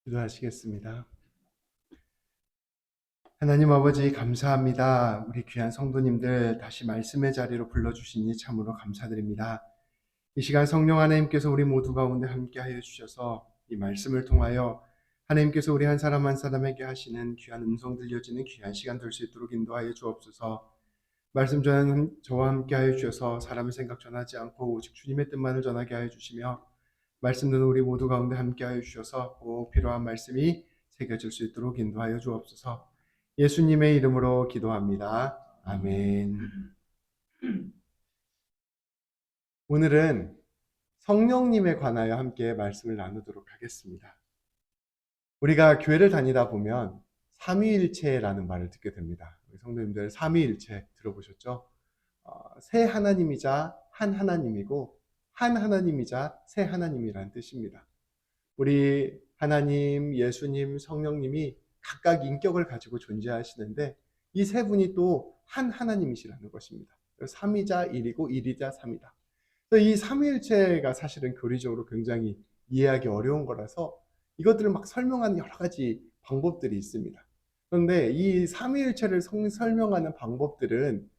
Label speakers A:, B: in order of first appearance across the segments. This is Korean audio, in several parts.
A: 기도하시겠습니다. 하나님 아버지 감사합니다. 우리 귀한 성도님들 다시 말씀의 자리로 불러주시니 참으로 감사드립니다. 이 시간 성령 하나님께서 우리 모두 가운데 함께하여 주셔서 이 말씀을 통하여 하나님께서 우리 한 사람 한 사람에게 하시는 귀한 음성 들려지는 귀한 시간 될 수 있도록 인도하여 주옵소서. 말씀 전하는 저와 함께하여 주셔서 사람의 생각 전하지 않고 오직 주님의 뜻만을 전하게 하여 주시며 말씀 듣는 우리 모두 가운데 함께하여 주셔서 꼭 필요한 말씀이 새겨질 수 있도록 인도하여 주옵소서. 예수님의 이름으로 기도합니다. 아멘. 오늘은 성령님에 관하여 함께 말씀을 나누도록 하겠습니다. 우리가 교회를 다니다 보면 삼위일체라는 말을 듣게 됩니다. 우리 성도님들 삼위일체 들어보셨죠? 세 하나님이자 한 하나님이고 한 하나님이자 세 하나님이란 뜻입니다. 우리 하나님, 예수님, 성령님이 각각 인격을 가지고 존재하시는데 이 세 분이 또 한 하나님이시라는 것입니다. 삼이자 일이고 일이자 삼이다. 이 삼위일체가 사실은 교리적으로 굉장히 이해하기 어려운 거라서 이것들을 막 설명하는 여러 가지 방법들이 있습니다. 그런데 이 삼위일체를 설명하는 방법들은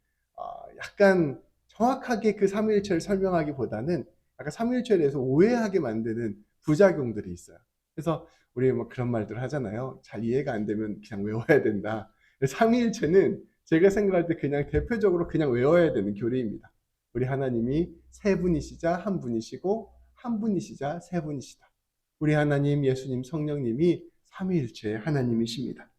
A: 약간 정확하게 그 삼위일체를 설명하기보다는 약간 삼위일체에 대해서 오해하게 만드는 부작용들이 있어요. 그래서 우리 뭐 그런 말들 하잖아요. 잘 이해가 안 되면 그냥 외워야 된다. 삼위일체는 제가 생각할 때 그냥 대표적으로 그냥 외워야 되는 교리입니다. 우리 하나님이 세 분이시자 한 분이시고 한 분이시자 세 분이시다. 우리 하나님, 예수님, 성령님이 삼위일체의 하나님이십니다.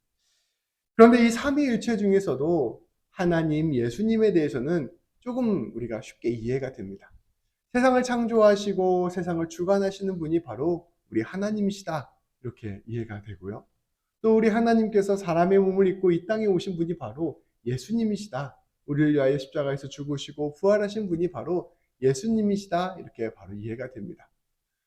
A: 그런데 이 삼위일체 중에서도 하나님, 예수님에 대해서는 조금 우리가 쉽게 이해가 됩니다. 세상을 창조하시고 세상을 주관하시는 분이 바로 우리 하나님이시다. 이렇게 이해가 되고요. 또 우리 하나님께서 사람의 몸을 입고 이 땅에 오신 분이 바로 예수님이시다. 우리를 위하여 십자가에서 죽으시고 부활하신 분이 바로 예수님이시다. 이렇게 바로 이해가 됩니다.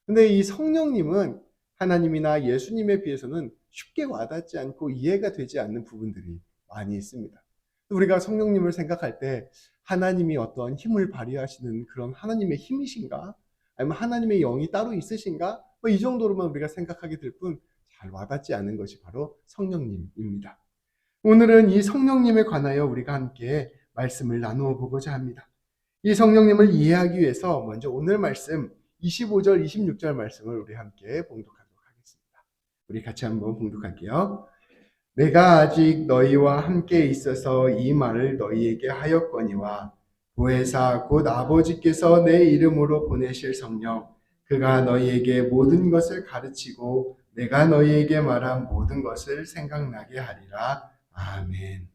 A: 근데 이 성령님은 하나님이나 예수님에 비해서는 쉽게 와닿지 않고 이해가 되지 않는 부분들이 많이 있습니다. 우리가 성령님을 생각할 때 하나님이 어떤 힘을 발휘하시는 그런 하나님의 힘이신가? 아니면 하나님의 영이 따로 있으신가? 이 정도로만 우리가 생각하게 될 뿐 잘 와닿지 않은 것이 바로 성령님입니다. 오늘은 이 성령님에 관하여 우리가 함께 말씀을 나누어 보고자 합니다. 이 성령님을 이해하기 위해서 먼저 오늘 말씀 25절, 26절 말씀을 우리 함께 봉독하도록 하겠습니다. 우리 같이 한번 봉독할게요. 내가 아직 너희와 함께 있어서 이 말을 너희에게 하였거니와 보혜사 곧 아버지께서 내 이름으로 보내실 성령 그가 너희에게 모든 것을 가르치고 내가 너희에게 말한 모든 것을 생각나게 하리라. 아멘.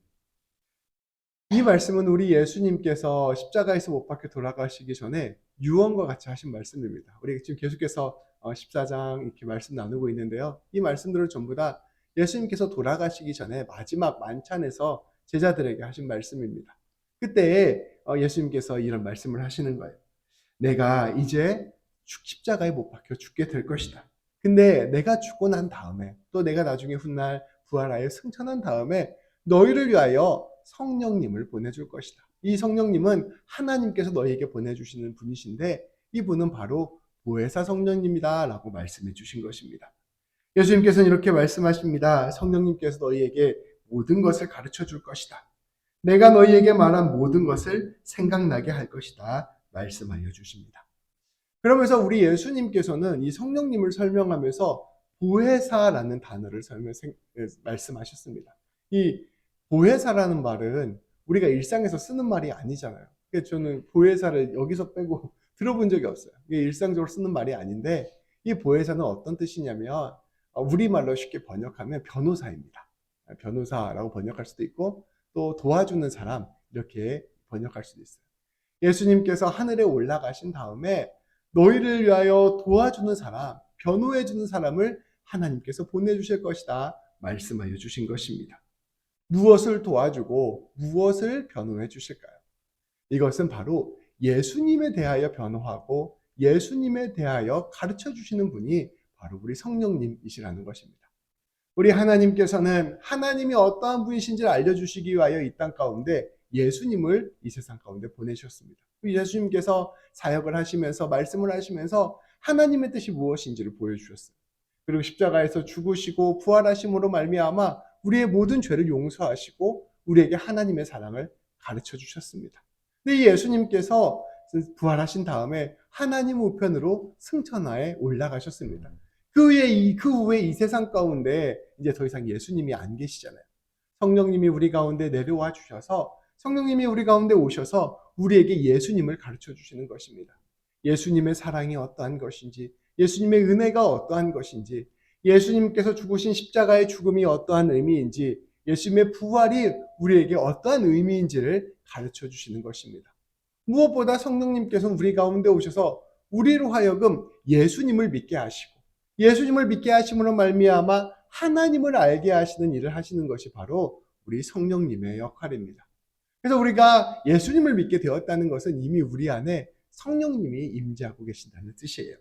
A: 이 말씀은 우리 예수님께서 십자가에서 못 박혀 돌아가시기 전에 유언과 같이 하신 말씀입니다. 우리 지금 계속해서 14장 이렇게 말씀 나누고 있는데요. 이 말씀들을 전부 다 예수님께서 돌아가시기 전에 마지막 만찬에서 제자들에게 하신 말씀입니다. 그때 예수님께서 이런 말씀을 하시는 거예요. 내가 이제 십자가에 못 박혀 죽게 될 것이다. 근데 내가 죽고 난 다음에 또 내가 나중에 훗날 부활하여 승천한 다음에 너희를 위하여 성령님을 보내줄 것이다. 이 성령님은 하나님께서 너희에게 보내주시는 분이신데 이분은 바로 보혜사 성령님이다 라고 말씀해 주신 것입니다. 예수님께서는 이렇게 말씀하십니다. 성령님께서 너희에게 모든 것을 가르쳐 줄 것이다. 내가 너희에게 말한 모든 것을 생각나게 할 것이다 말씀하여 주십니다. 그러면서 우리 예수님께서는 이 성령님을 설명하면서 보혜사라는 단어를 말씀하셨습니다. 이 보혜사라는 말은 우리가 일상에서 쓰는 말이 아니잖아요. 그래서 저는 보혜사를 여기서 빼고 들어본 적이 없어요. 이게 일상적으로 쓰는 말이 아닌데 이 보혜사는 어떤 뜻이냐면 우리말로 쉽게 번역하면 변호사입니다. 변호사라고 번역할 수도 있고 또 도와주는 사람 이렇게 번역할 수도 있어요. 예수님께서 하늘에 올라가신 다음에 너희를 위하여 도와주는 사람, 변호해주는 사람을 하나님께서 보내주실 것이다 말씀하여 주신 것입니다. 무엇을 도와주고 무엇을 변호해 주실까요? 이것은 바로 예수님에 대하여 변호하고 예수님에 대하여 가르쳐 주시는 분이 바로 우리 성령님이시라는 것입니다. 우리 하나님께서는 하나님이 어떠한 분이신지를 알려주시기 위하여 이 땅 가운데 예수님을 이 세상 가운데 보내셨습니다. 예수님께서 사역을 하시면서 말씀을 하시면서 하나님의 뜻이 무엇인지를 보여주셨어요. 그리고 십자가에서 죽으시고 부활하심으로 말미암아 우리의 모든 죄를 용서하시고 우리에게 하나님의 사랑을 가르쳐 주셨습니다. 근데 이 예수님께서 부활하신 다음에 하나님 우편으로 승천하에 올라가셨습니다. 그 후에 이 세상 가운데 이제 더 이상 예수님이 안 계시잖아요. 성령님이 우리 가운데 내려와 주셔서 성령님이 우리 가운데 오셔서 우리에게 예수님을 가르쳐 주시는 것입니다. 예수님의 사랑이 어떠한 것인지, 예수님의 은혜가 어떠한 것인지, 예수님께서 죽으신 십자가의 죽음이 어떠한 의미인지, 예수님의 부활이 우리에게 어떠한 의미인지를 가르쳐 주시는 것입니다. 무엇보다 성령님께서는 우리 가운데 오셔서 우리로 하여금 예수님을 믿게 하시고 예수님을 믿게 하심으로 말미암아 하나님을 알게 하시는 일을 하시는 것이 바로 우리 성령님의 역할입니다. 그래서 우리가 예수님을 믿게 되었다는 것은 이미 우리 안에 성령님이 임재하고 계신다는 뜻이에요.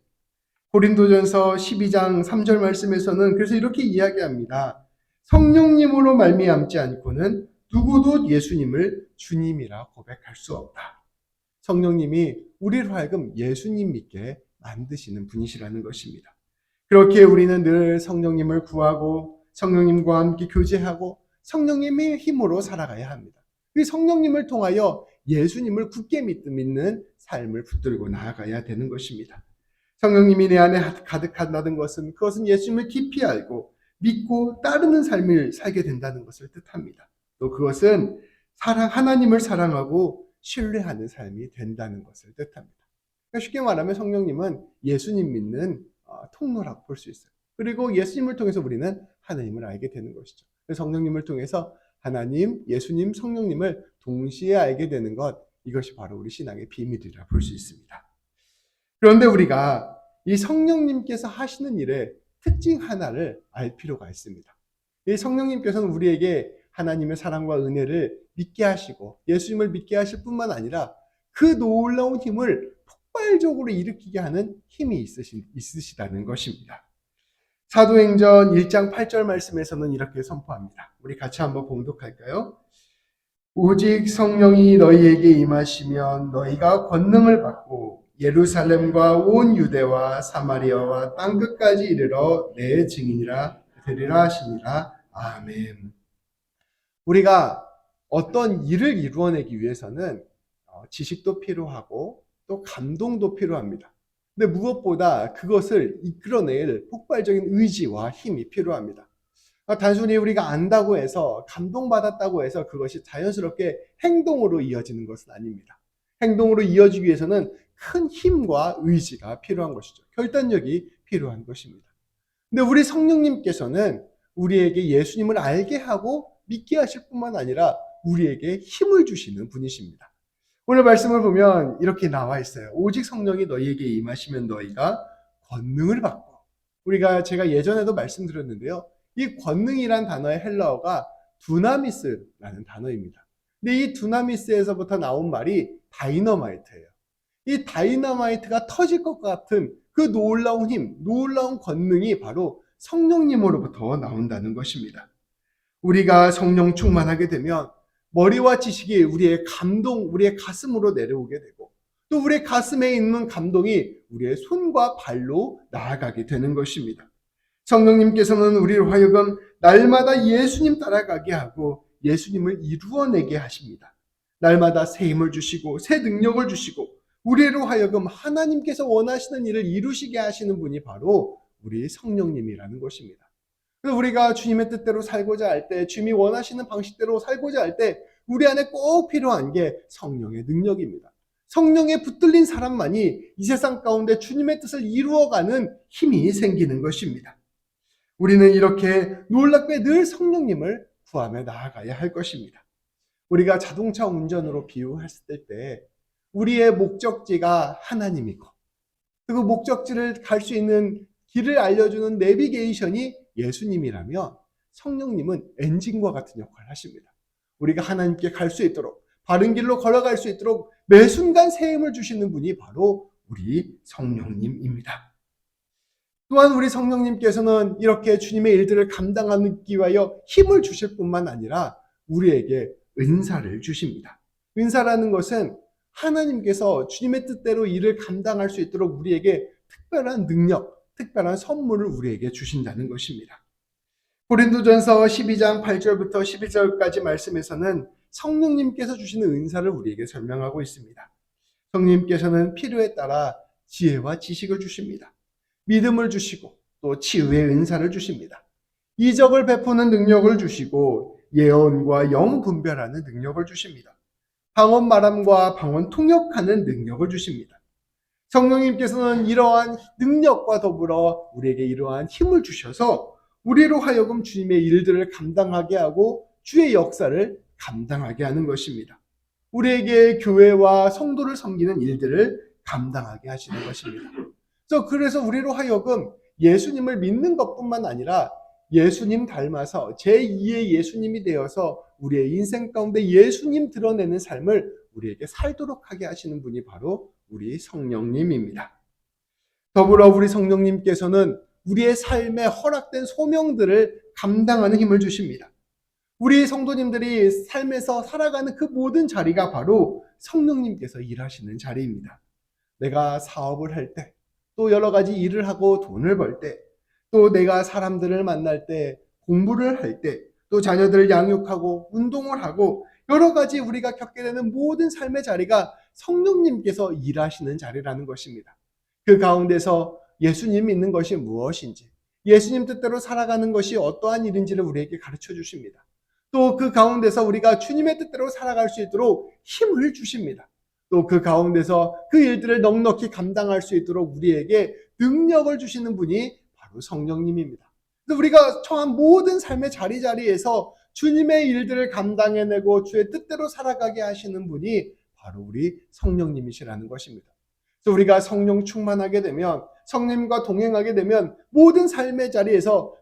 A: 고린도전서 12장 3절 말씀에서는 그래서 이렇게 이야기합니다. 성령님으로 말미암지 않고는 누구도 예수님을 주님이라 고백할 수 없다. 성령님이 우리로 하여금 예수님 믿게 만드시는 분이시라는 것입니다. 그렇게 우리는 늘 성령님을 구하고 성령님과 함께 교제하고 성령님의 힘으로 살아가야 합니다. 그 성령님을 통하여 예수님을 굳게 믿는 삶을 붙들고 나아가야 되는 것입니다. 성령님이 내 안에 가득하다는 것은 그것은 예수님을 깊이 알고 믿고 따르는 삶을 살게 된다는 것을 뜻합니다. 또 그것은 하나님을 사랑하고 신뢰하는 삶이 된다는 것을 뜻합니다. 그러니까 쉽게 말하면 성령님은 예수님 믿는 통로라고 볼 수 있어요. 그리고 예수님을 통해서 우리는 하나님을 알게 되는 것이죠. 성령님을 통해서 하나님, 예수님, 성령님을 동시에 알게 되는 것, 이것이 바로 우리 신앙의 비밀이라 볼 수 있습니다. 그런데 우리가 이 성령님께서 하시는 일의 특징 하나를 알 필요가 있습니다. 이 성령님께서는 우리에게 하나님의 사랑과 은혜를 믿게 하시고 예수님을 믿게 하실 뿐만 아니라 그 놀라운 힘을 폭발적으로 일으키게 하는 힘이 있으시다는 것입니다. 사도행전 1장 8절 말씀에서는 이렇게 선포합니다. 우리 같이 한번 봉독할까요? 오직 성령이 너희에게 임하시면 너희가 권능을 받고 예루살렘과 온 유대와 사마리아와 땅끝까지 이르러 내 증인이라 되리라 하시니라. 아멘. 우리가 어떤 일을 이루어내기 위해서는 지식도 필요하고 또 감동도 필요합니다. 근데 무엇보다 그것을 이끌어낼 폭발적인 의지와 힘이 필요합니다. 단순히 우리가 안다고 해서 감동받았다고 해서 그것이 자연스럽게 행동으로 이어지는 것은 아닙니다. 행동으로 이어지기 위해서는 큰 힘과 의지가 필요한 것이죠. 결단력이 필요한 것입니다. 근데 우리 성령님께서는 우리에게 예수님을 알게 하고 믿게 하실 뿐만 아니라 우리에게 힘을 주시는 분이십니다. 오늘 말씀을 보면 이렇게 나와 있어요. 오직 성령이 너희에게 임하시면 너희가 권능을 받고, 제가 예전에도 말씀드렸는데요. 이 권능이란 단어의 헬라어가 두나미스라는 단어입니다. 근데 이 두나미스에서부터 나온 말이 다이너마이트예요. 이 다이너마이트가 터질 것 같은 그 놀라운 힘, 놀라운 권능이 바로 성령님으로부터 나온다는 것입니다. 우리가 성령 충만하게 되면 머리와 지식이 우리의 가슴으로 내려오게 되고 또 우리의 가슴에 있는 감동이 우리의 손과 발로 나아가게 되는 것입니다. 성령님께서는 우리로 하여금 날마다 예수님 따라가게 하고 예수님을 이루어내게 하십니다. 날마다 새 힘을 주시고 새 능력을 주시고 우리로 하여금 하나님께서 원하시는 일을 이루시게 하시는 분이 바로 우리 성령님이라는 것입니다. 그래서 우리가 주님의 뜻대로 살고자 할 때, 주님이 원하시는 방식대로 살고자 할 때 우리 안에 꼭 필요한 게 성령의 능력입니다. 성령에 붙들린 사람만이 이 세상 가운데 주님의 뜻을 이루어가는 힘이 생기는 것입니다. 우리는 이렇게 놀랍게 늘 성령님을 구하며 나아가야 할 것입니다. 우리가 자동차 운전으로 비유했을 때 우리의 목적지가 하나님이고 그 목적지를 갈 수 있는 길을 알려주는 내비게이션이 예수님이라면 성령님은 엔진과 같은 역할을 하십니다. 우리가 하나님께 갈 수 있도록 바른 길로 걸어갈 수 있도록 매 순간 새 힘을 주시는 분이 바로 우리 성령님입니다. 또한 우리 성령님께서는 이렇게 주님의 일들을 감당하기 위하여 힘을 주실 뿐만 아니라 우리에게 은사를 주십니다. 은사라는 것은 하나님께서 주님의 뜻대로 일을 감당할 수 있도록 우리에게 특별한 능력, 특별한 선물을 우리에게 주신다는 것입니다. 고린도전서 12장 8절부터 12절까지 말씀에서는 성령님께서 주시는 은사를 우리에게 설명하고 있습니다. 성령님께서는 필요에 따라 지혜와 지식을 주십니다. 믿음을 주시고 또 치유의 은사를 주십니다. 이적을 베푸는 능력을 주시고 예언과 영 분별하는 능력을 주십니다. 방언 말함과 방언 통역하는 능력을 주십니다. 성령님께서는 이러한 능력과 더불어 우리에게 이러한 힘을 주셔서 우리로 하여금 주님의 일들을 감당하게 하고 주의 역사를 감당하게 하는 것입니다. 우리에게 교회와 성도를 섬기는 일들을 감당하게 하시는 것입니다. 그래서 우리로 하여금 예수님을 믿는 것뿐만 아니라 예수님 닮아서 제2의 예수님이 되어서 우리의 인생 가운데 예수님 드러내는 삶을 우리에게 살도록 하게 하시는 분이 바로 우리 성령님입니다. 더불어 우리 성령님께서는 우리의 삶에 허락된 소명들을 감당하는 힘을 주십니다. 우리 성도님들이 삶에서 살아가는 그 모든 자리가 바로 성령님께서 일하시는 자리입니다. 내가 사업을 할 때, 또 여러 가지 일을 하고 돈을 벌 때, 또 내가 사람들을 만날 때, 공부를 할 때, 또 자녀들을 양육하고 운동을 하고 여러 가지 우리가 겪게 되는 모든 삶의 자리가 성령님께서 일하시는 자리라는 것입니다. 그 가운데서 예수님 믿는 것이 무엇인지, 예수님 뜻대로 살아가는 것이 어떠한 일인지를 우리에게 가르쳐 주십니다. 또 그 가운데서 우리가 주님의 뜻대로 살아갈 수 있도록 힘을 주십니다. 또 그 가운데서 그 일들을 넉넉히 감당할 수 있도록 우리에게 능력을 주시는 분이 바로 성령님입니다. 우리가 처한 모든 삶의 자리자리에서 주님의 일들을 감당해내고 주의 뜻대로 살아가게 하시는 분이 바로 우리 성령님이시라는 것입니다. 그래서 우리가 성령 충만하게 되면, 성령님과 동행하게 되면 모든 삶의 자리에서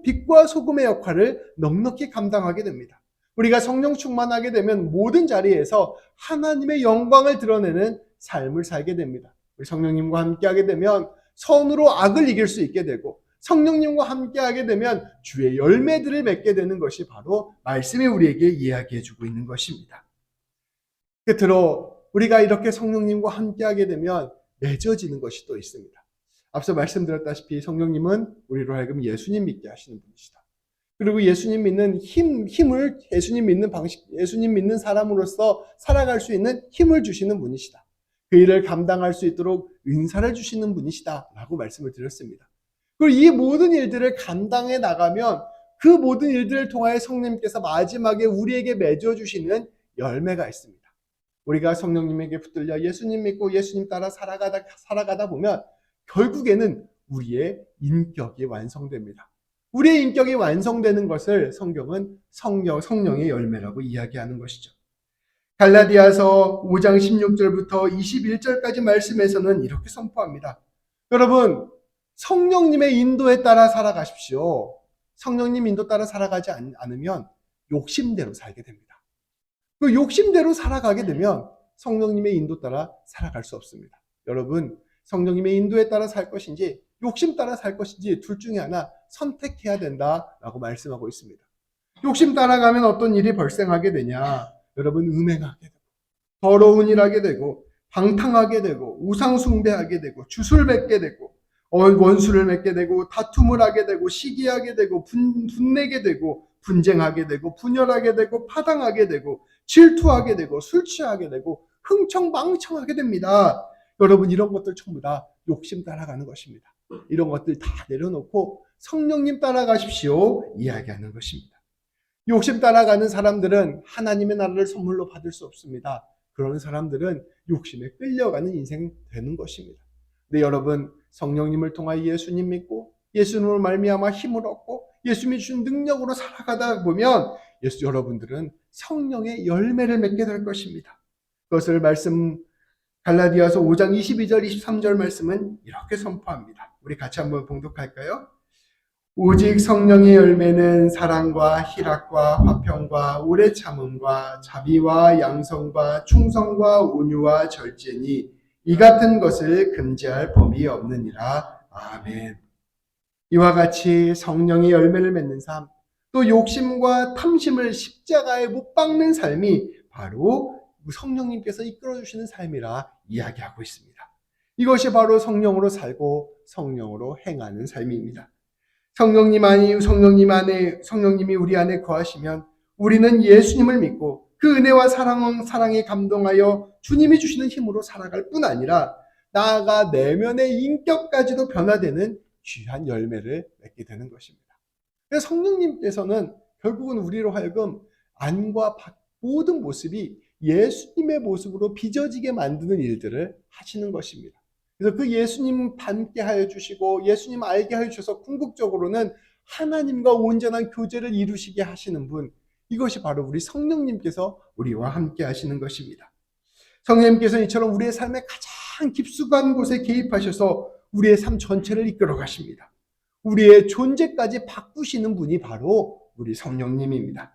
A: 빛과 소금의 역할을 넉넉히 감당하게 됩니다. 우리가 성령 충만하게 되면 모든 자리에서 하나님의 영광을 드러내는 삶을 살게 됩니다. 우리 성령님과 함께하게 되면 선으로 악을 이길 수 있게 되고, 성령님과 함께하게 되면 주의 열매들을 맺게 되는 것이 바로 말씀이 우리에게 이야기해주고 있는 것입니다. 끝으로 우리가 이렇게 성령님과 함께하게 되면 맺어지는 것이 또 있습니다. 앞서 말씀드렸다시피 성령님은 우리로 하여금 예수님 믿게 하시는 분이시다. 그리고 예수님 믿는 힘을 예수님 믿는 방식, 예수님 믿는 사람으로서 살아갈 수 있는 힘을 주시는 분이시다. 그 일을 감당할 수 있도록 은사를 주시는 분이시다라고 말씀을 드렸습니다. 그리고 이 모든 일들을 감당해 나가면 그 모든 일들을 통하여 성령님께서 마지막에 우리에게 맺어주시는 열매가 있습니다. 우리가 성령님에게 붙들려 예수님 믿고 예수님 따라 살아가다 보면 결국에는 우리의 인격이 완성됩니다. 우리의 인격이 완성되는 것을 성경은 성령의 열매라고 이야기하는 것이죠. 갈라디아서 5장 16절부터 21절까지 말씀에서는 이렇게 선포합니다. 여러분, 성령님의 인도에 따라 살아가십시오. 성령님 인도 따라 살아가지 않으면 욕심대로 살게 됩니다. 그 욕심대로 살아가게 되면 성령님의 인도 따라 살아갈 수 없습니다. 여러분, 성령님의 인도에 따라 살 것인지 욕심 따라 살 것인지 둘 중에 하나 선택해야 된다라고 말씀하고 있습니다. 욕심 따라가면 어떤 일이 발생하게 되냐? 여러분, 음행하게 되고 더러운 일 하게 되고 방탕하게 되고 우상 숭배하게 되고 주술 맺게 되고 원수를 맺게 되고 다툼을 하게 되고 시기하게 되고 분내게 되고 분쟁하게 되고 분열하게 되고 파당하게 되고 질투하게 되고 술 취하게 되고 흥청망청하게 됩니다. 여러분, 이런 것들 전부 다 욕심 따라가는 것입니다. 이런 것들 다 내려놓고 성령님 따라가십시오 이야기하는 것입니다. 욕심 따라가는 사람들은 하나님의 나라를 선물로 받을 수 없습니다. 그런 사람들은 욕심에 끌려가는 인생 되는 것입니다. 근데 여러분, 성령님을 통하여 예수님 믿고 예수님으로 말미암아 힘을 얻고 예수님이 주신 능력으로 살아가다 보면 여러분들은 성령의 열매를 맺게 될 것입니다. 그것을 갈라디아서 5장 22절 23절 말씀은 이렇게 선포합니다. 우리 같이 한번 봉독할까요? 오직 성령의 열매는 사랑과 희락과 화평과 오래 참음과 자비와 양성과 충성과 온유와 절제니 이 같은 것을 금지할 법이 없느니라. 아멘. 이와 같이 성령의 열매를 맺는 삶, 또 욕심과 탐심을 십자가에 못 박는 삶이 바로 성령님께서 이끌어주시는 삶이라 이야기하고 있습니다. 이것이 바로 성령으로 살고 성령으로 행하는 삶입니다. 성령님이 우리 안에 거하시면 우리는 예수님을 믿고 그 은혜와 사랑에 감동하여 주님이 주시는 힘으로 살아갈 뿐 아니라 나아가 내면의 인격까지도 변화되는 귀한 열매를 맺게 되는 것입니다. 그래서 성령님께서는 결국은 우리로 하여금 안과 밖 모든 모습이 예수님의 모습으로 빚어지게 만드는 일들을 하시는 것입니다. 그래서 그 예수님 닮게 하여 주시고 예수님 알게 하여 주셔서 궁극적으로는 하나님과 온전한 교제를 이루시게 하시는 분, 이것이 바로 우리 성령님께서 우리와 함께 하시는 것입니다. 성령님께서 이처럼 우리의 삶의 가장 깊숙한 곳에 개입하셔서 우리의 삶 전체를 이끌어 가십니다. 우리의 존재까지 바꾸시는 분이 바로 우리 성령님입니다.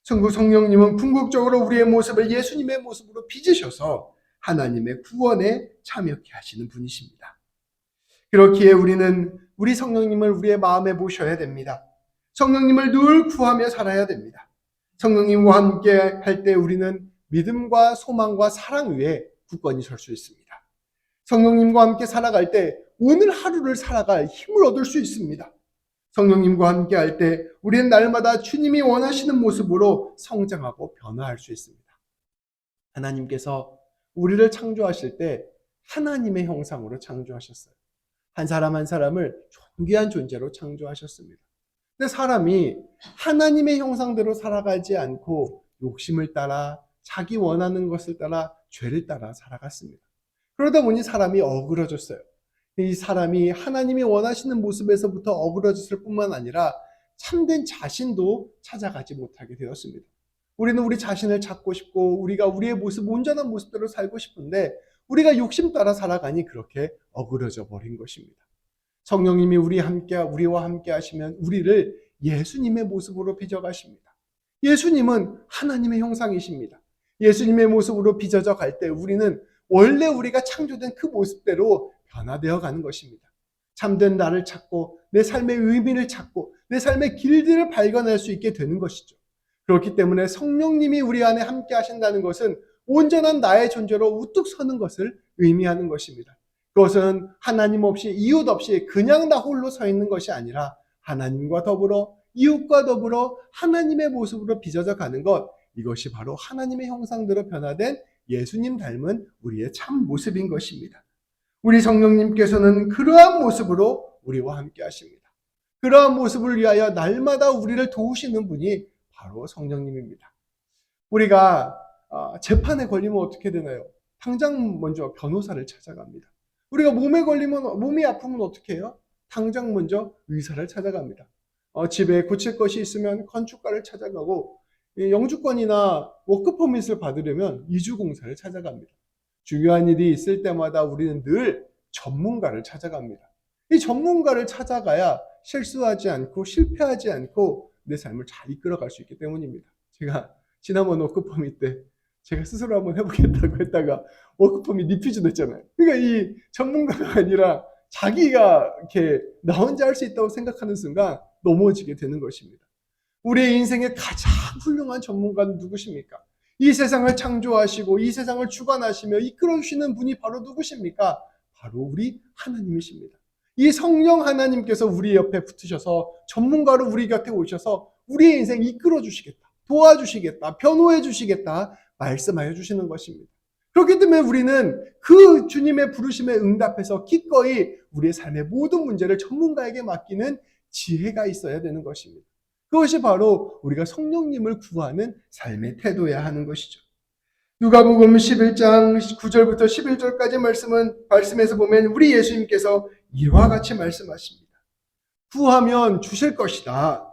A: 성령님은 궁극적으로 우리의 모습을 예수님의 모습으로 빚으셔서 하나님의 구원에 참여케 하시는 분이십니다. 그렇기에 우리는 우리 성령님을 우리의 마음에 모셔야 됩니다. 성령님을 늘 구하며 살아야 됩니다. 성령님과 함께 할 때 우리는 믿음과 소망과 사랑 위에 굳건히 설 수 있습니다. 성령님과 함께 살아갈 때 오늘 하루를 살아갈 힘을 얻을 수 있습니다. 성령님과 함께 할 때 우리는 날마다 주님이 원하시는 모습으로 성장하고 변화할 수 있습니다. 하나님께서 우리를 창조하실 때 하나님의 형상으로 창조하셨어요. 한 사람 한 사람을 존귀한 존재로 창조하셨습니다. 근데 사람이 하나님의 형상대로 살아가지 않고 욕심을 따라 자기 원하는 것을 따라 죄를 따라 살아갔습니다. 그러다 보니 사람이 어그러졌어요. 이 사람이 하나님이 원하시는 모습에서부터 어그러졌을 뿐만 아니라 참된 자신도 찾아가지 못하게 되었습니다. 우리는 우리 자신을 찾고 싶고 우리가 우리의 모습, 온전한 모습대로 살고 싶은데 우리가 욕심 따라 살아가니 그렇게 어그러져 버린 것입니다. 성령님이 우리와 함께 하시면 우리를 예수님의 모습으로 빚어가십니다. 예수님은 하나님의 형상이십니다. 예수님의 모습으로 빚어져 갈 때 우리는 원래 우리가 창조된 그 모습대로 변화되어 가는 것입니다. 참된 나를 찾고 내 삶의 의미를 찾고 내 삶의 길들을 발견할 수 있게 되는 것이죠. 그렇기 때문에 성령님이 우리 안에 함께 하신다는 것은 온전한 나의 존재로 우뚝 서는 것을 의미하는 것입니다. 그것은 하나님 없이 이웃 없이 그냥 나 홀로 서 있는 것이 아니라 하나님과 더불어 이웃과 더불어 하나님의 모습으로 빚어져 가는 것, 이것이 바로 하나님의 형상대로 변화된 예수님 닮은 우리의 참 모습인 것입니다. 우리 성령님께서는 그러한 모습으로 우리와 함께 하십니다. 그러한 모습을 위하여 날마다 우리를 도우시는 분이 바로 성령님입니다. 우리가 재판에 걸리면 어떻게 되나요? 당장 먼저 변호사를 찾아갑니다. 우리가 몸이 아프면 어떻게 해요? 당장 먼저 의사를 찾아갑니다. 집에 고칠 것이 있으면 건축가를 찾아가고 영주권이나 워크퍼밋을 받으려면 이주공사를 찾아갑니다. 중요한 일이 있을 때마다 우리는 늘 전문가를 찾아갑니다. 이 전문가를 찾아가야 실수하지 않고 실패하지 않고 내 삶을 잘 이끌어갈 수 있기 때문입니다. 제가 지난번 워크퍼밋 때 제가 스스로 한번 해보겠다고 했다가 워크퍼밋 리퓨즈 됐잖아요. 그러니까 이 전문가가 아니라 자기가 이렇게 나 혼자 할 수 있다고 생각하는 순간 넘어지게 되는 것입니다. 우리의 인생의 가장 훌륭한 전문가는 누구십니까? 이 세상을 창조하시고 이 세상을 주관하시며 이끌어주시는 분이 바로 누구십니까? 바로 우리 하나님이십니다. 이 성령 하나님께서 우리 옆에 붙으셔서 전문가로 우리 곁에 오셔서 우리의 인생 이끌어주시겠다, 도와주시겠다, 변호해 주시겠다 말씀하여 주시는 것입니다. 그렇기 때문에 우리는 그 주님의 부르심에 응답해서 기꺼이 우리의 삶의 모든 문제를 전문가에게 맡기는 지혜가 있어야 되는 것입니다. 그것이 바로 우리가 성령님을 구하는 삶의 태도여야 하는 것이죠. 누가복음 11장 9절부터 11절까지 말씀에서 보면 우리 예수님께서 이와 같이 말씀하십니다. 구하면 주실 것이다.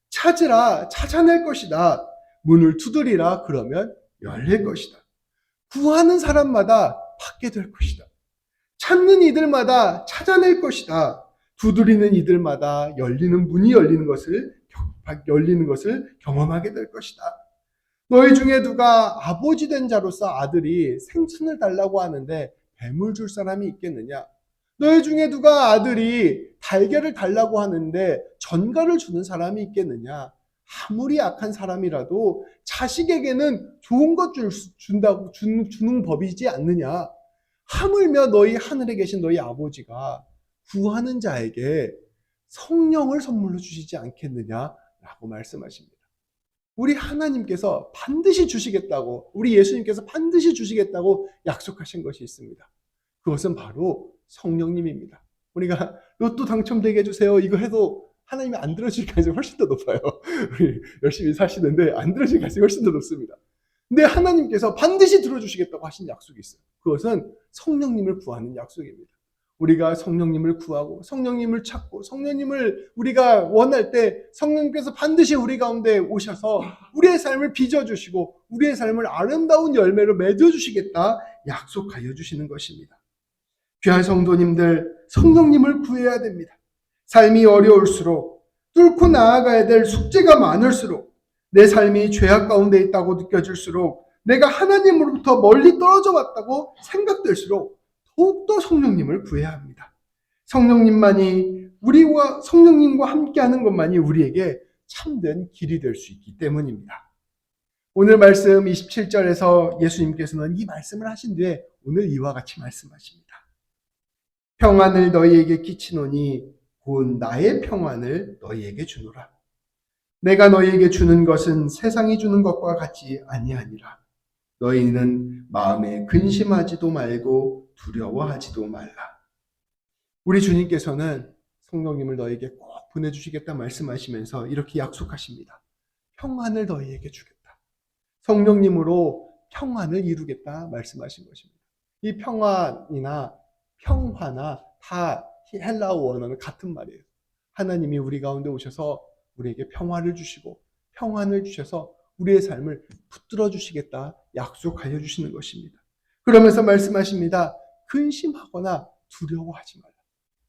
A: 찾으라 찾아낼 것이다. 문을 두드리라 그러면 열릴 것이다. 구하는 사람마다 받게 될 것이다. 찾는 이들마다 찾아낼 것이다. 두드리는 이들마다 문이 열리는 것을 경험하게 될 것이다. 너희 중에 누가 아버지 된 자로서 아들이 생선을 달라고 하는데 뱀을 줄 사람이 있겠느냐? 너희 중에 누가 아들이 달걀을 달라고 하는데 전갈을 주는 사람이 있겠느냐? 아무리 악한 사람이라도 자식에게는 좋은 것 주는 법이지 않느냐? 하물며 너희 하늘에 계신 너희 아버지가 구하는 자에게 성령을 선물로 주시지 않겠느냐라고 말씀하십니다. 우리 하나님께서 반드시 주시겠다고, 우리 예수님께서 반드시 주시겠다고 약속하신 것이 있습니다. 그것은 바로 성령님입니다. 우리가 로또 당첨되게 해주세요 이거 해도 하나님이 안 들어줄 가능성이 훨씬 더 높아요. 우리 열심히 사시는데 안 들어줄 가능성이 훨씬 더 높습니다. 근데 하나님께서 반드시 들어주시겠다고 하신 약속이 있어요. 그것은 성령님을 구하는 약속입니다. 우리가 성령님을 구하고 성령님을 찾고 성령님을 우리가 원할 때 성령님께서 반드시 우리 가운데 오셔서 우리의 삶을 빚어주시고 우리의 삶을 아름다운 열매로 맺어주시겠다 약속하여 주시는 것입니다. 귀한 성도님들, 성령님을 구해야 됩니다. 삶이 어려울수록, 뚫고 나아가야 될 숙제가 많을수록, 내 삶이 죄악 가운데 있다고 느껴질수록, 내가 하나님으로부터 멀리 떨어져 왔다고 생각될수록 더욱더 성령님을 구해야 합니다. 성령님과 함께하는 것만이 우리에게 참된 길이 될 수 있기 때문입니다. 오늘 말씀 27절에서 예수님께서는 이 말씀을 하신 뒤에 오늘 이와 같이 말씀하십니다. 평안을 너희에게 끼치노니 곧 나의 평안을 너희에게 주노라. 내가 너희에게 주는 것은 세상이 주는 것과 같이 아니하니라. 너희는 마음에 근심하지도 말고 두려워하지도 말라. 우리 주님께서는 성령님을 너희에게 꼭 보내주시겠다 말씀하시면서 이렇게 약속하십니다. 평안을 너희에게 주겠다. 성령님으로 평안을 이루겠다 말씀하신 것입니다. 이 평안이나 평화나 다 헬라어 원어는 같은 말이에요. 하나님이 우리 가운데 오셔서 우리에게 평화를 주시고 평안을 주셔서 우리의 삶을 붙들어 주시겠다 약속하여 주시는 것입니다. 그러면서 말씀하십니다. 근심하거나 두려워하지 말라.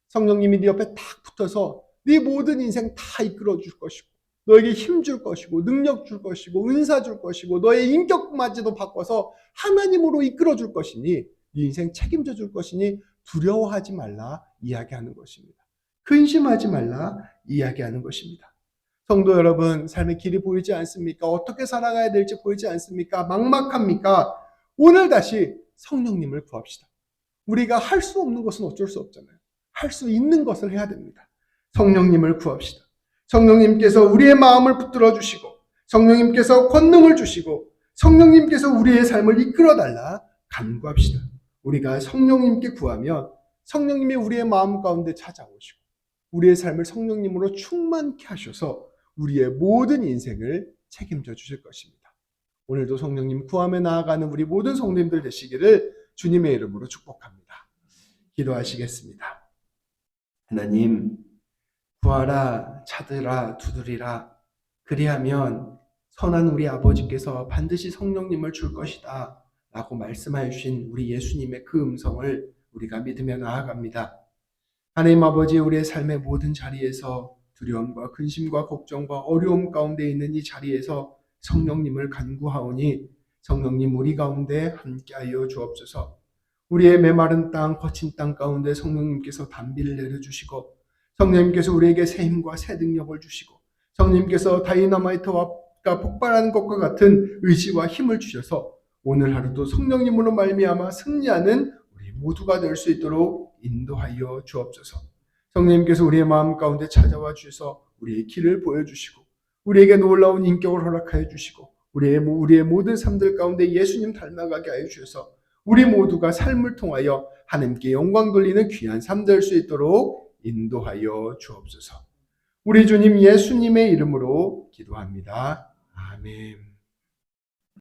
A: 성령님이 네 옆에 딱 붙어서 네 모든 인생 다 이끌어 줄 것이고 너에게 힘 줄 것이고 능력 줄 것이고 은사 줄 것이고 너의 인격마저도 바꿔서 하나님으로 이끌어 줄 것이니 네 인생 책임져 줄 것이니 두려워하지 말라 이야기하는 것입니다. 근심하지 말라 이야기하는 것입니다. 성도 여러분, 삶의 길이 보이지 않습니까? 어떻게 살아가야 될지 보이지 않습니까? 막막합니까? 오늘 다시 성령님을 구합시다. 우리가 할 수 없는 것은 어쩔 수 없잖아요. 할 수 있는 것을 해야 됩니다. 성령님을 구합시다. 성령님께서 우리의 마음을 붙들어 주시고 성령님께서 권능을 주시고 성령님께서 우리의 삶을 이끌어 달라 간구합시다. 우리가 성령님께 구하면 성령님이 우리의 마음 가운데 찾아오시고 우리의 삶을 성령님으로 충만케 하셔서 우리의 모든 인생을 책임져 주실 것입니다. 오늘도 성령님 구하며 나아가는 우리 모든 성도님들 되시기를 주님의 이름으로 축복합니다. 기도하시겠습니다. 하나님, 구하라, 찾으라, 두드리라. 그리하면 선한 우리 아버지께서 반드시 성령님을 줄 것이다 라고 말씀하여 주신 우리 예수님의 그 음성을 우리가 믿으며 나아갑니다. 하나님 아버지, 우리의 삶의 모든 자리에서 두려움과 근심과 걱정과 어려움 가운데 있는 이 자리에서 성령님을 간구하오니 성령님 우리 가운데 함께하여 주옵소서. 우리의 메마른 땅, 거친 땅 가운데 성령님께서 단비를 내려주시고 성령님께서 우리에게 새 힘과 새 능력을 주시고 성령님께서 다이너마이트가 폭발하는 것과 같은 의지와 힘을 주셔서 오늘 하루도 성령님으로 말미암아 승리하는 우리 모두가 될 수 있도록 인도하여 주옵소서. 성령님께서 우리의 마음 가운데 찾아와 주셔서 우리의 길을 보여주시고 우리에게 놀라운 인격을 허락하여 주시고 우리의 모든 삶들 가운데 예수님 닮아가게 하여 주셔서 우리 모두가 삶을 통하여 하나님께 영광 돌리는 귀한 삶 될 수 있도록 인도하여 주옵소서. 우리 주님 예수님의 이름으로 기도합니다. 아멘.